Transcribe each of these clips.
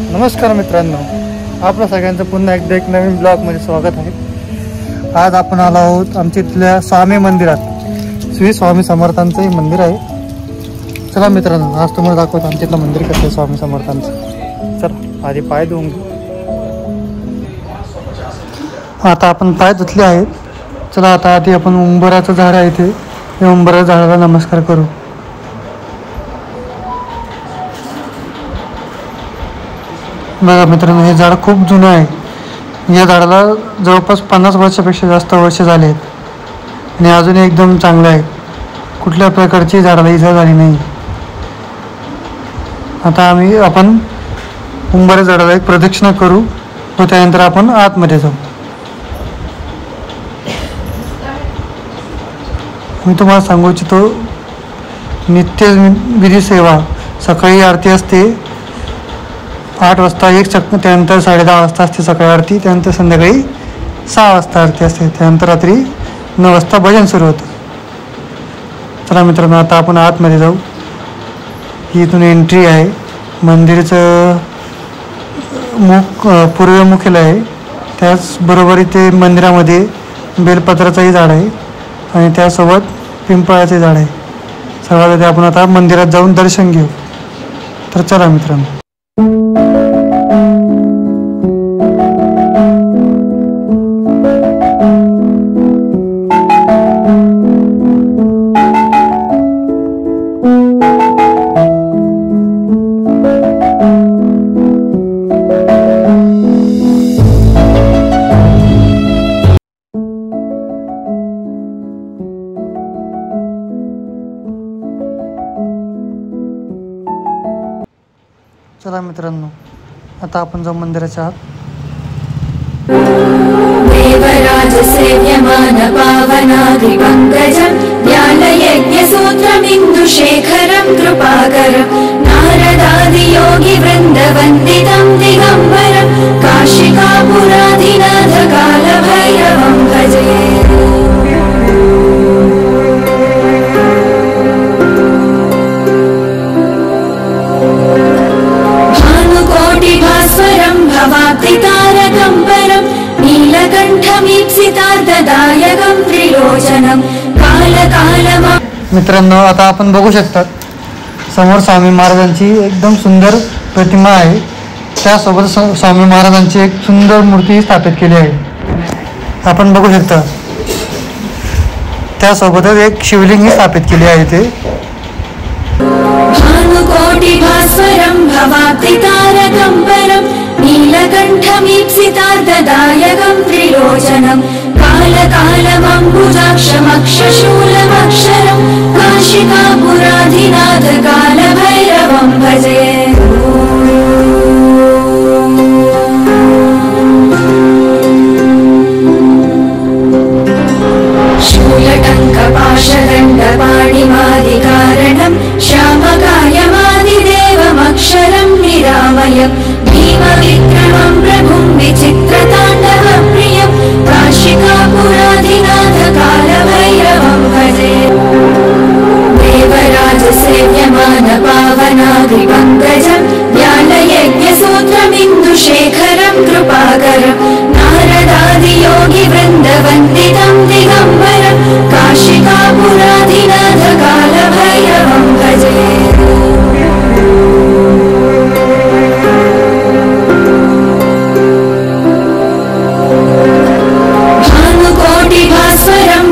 नमस्कार मित्रांनो, आपल्या सगळ्यांचं पुन्हा एकदा एक नवीन ब्लॉगमध्ये स्वागत आहे। आज आपण आलो आहोत आमच्या इथल्या स्वामी मंदिरात। श्री स्वामी समर्थांचं हे मंदिर आहे। चला मित्रांनो, आज तुम्हाला दाखवतो आमच्या इथलं मंदिर कसं आहे स्वामी समर्थांचं। चला आधी पाय धुवून घेऊ। आता आपण पाय धुतले आहेत। चला आता आधी आपण उंबराचं झाड आहे इथे, या उंबराच्या झाडाला नमस्कार करू। बघा मित्रांनो, हे झाड खूप जुनं आहे। या झाडाला जवळपास 50 वर्षापेक्षा जास्त वर्ष झाले आहेत आणि अजूनही एकदम चांगलं आहे। कुठल्या प्रकारची झाडाला इजा झाली नाही। आता आपण उंबराच्या झाडाला एक प्रदक्षिणा करू व त्यानंतर आपण आतमध्ये जाऊ। मी तुम्हाला सांगू इच्छितो, नित्य विधी सेवा सकाळी आरती असते 8 वाजता, त्यानंतर 10:30 वाजता असते सकाळी आरती, त्यानंतर संध्याकाळी 6 वाजता आरती असते, त्यानंतर रात्री 9 वाजता भजन सुरू होतं। चला मित्रांनो, आता आपण आतमध्ये जाऊ। ही इथून एंट्री आहे। मंदिराचं मुख पूर्वेमुखीला आहे। त्याचबरोबर इथे मंदिरामध्ये बेलपत्राचंही झाड आहे आणि त्यासोबत पिंपळाचे झाड आहे। सर्वात आधी आपण आता मंदिरात जाऊन दर्शन घेऊ। तर चला मित्रांनो। चला मित्रांनो, आता आपण जाऊ मंदिराच्या आत। देवराज सेव्यमान पावनाधिपङ्कजं ज्ञानयज्ञसूत्रमिन्दुशेखरं कृपाकरं नारदादियोगिवृन्दवन्दितं दिगम्बरं काशिकापुराधिनाथ कालभैरवं भजे। भवाब्धितारकं नीलकण्ठमीप्सितार्धदायकं त्रिलोचनं कालकालम। मित्रांनो, आता आपण बघू शकता समोर स्वामी महाराजांची एकदम सुंदर प्रतिमा आहे। त्यासोबत स्वामी महाराजांची एक सुंदर मूर्ती स्थापित केली आहे, आपण बघू शकता। त्यासोबतच एक शिवलिंग स्थापित केली आहे ते। भानुकोटिभास्वरं भवाब्धितारकं नीलकण्ठमीप्सितार्धदायकं त्रिलोचनं कालकालमम्बुजाक्षमक्षशूलमक्षरं काशिकापुराधिनाथ कालभैरवं भजे। शूलटङ्कपाशदण्डपाणिमादिकारणं श्यामकायमादिदेवमक्षरं निरामयम् भीमविक्रमं प्रभुं विचित्रताण्डवप्रियं काशिकापुराधिनाथ कालभैरवं भजे। देवराज सेव्यमान पावनाधिपङ्कजं ज्ञानयज्ञसूत्रमिन्दुशेखरं कृपाकरं नारदादियोगिवृन्दवन्दितं दिगम्बरं काशिकापुराधिनाथ कालभैरवं भजे।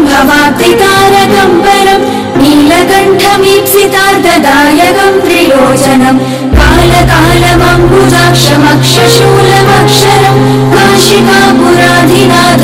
भवाब्धितारकं नीलकण्ठमीप्सितार्धदायकं त्रिलोचनं कालकालमम्बुजाक्षमक्षशूलमक्षरं काशिकापुराधिनाथ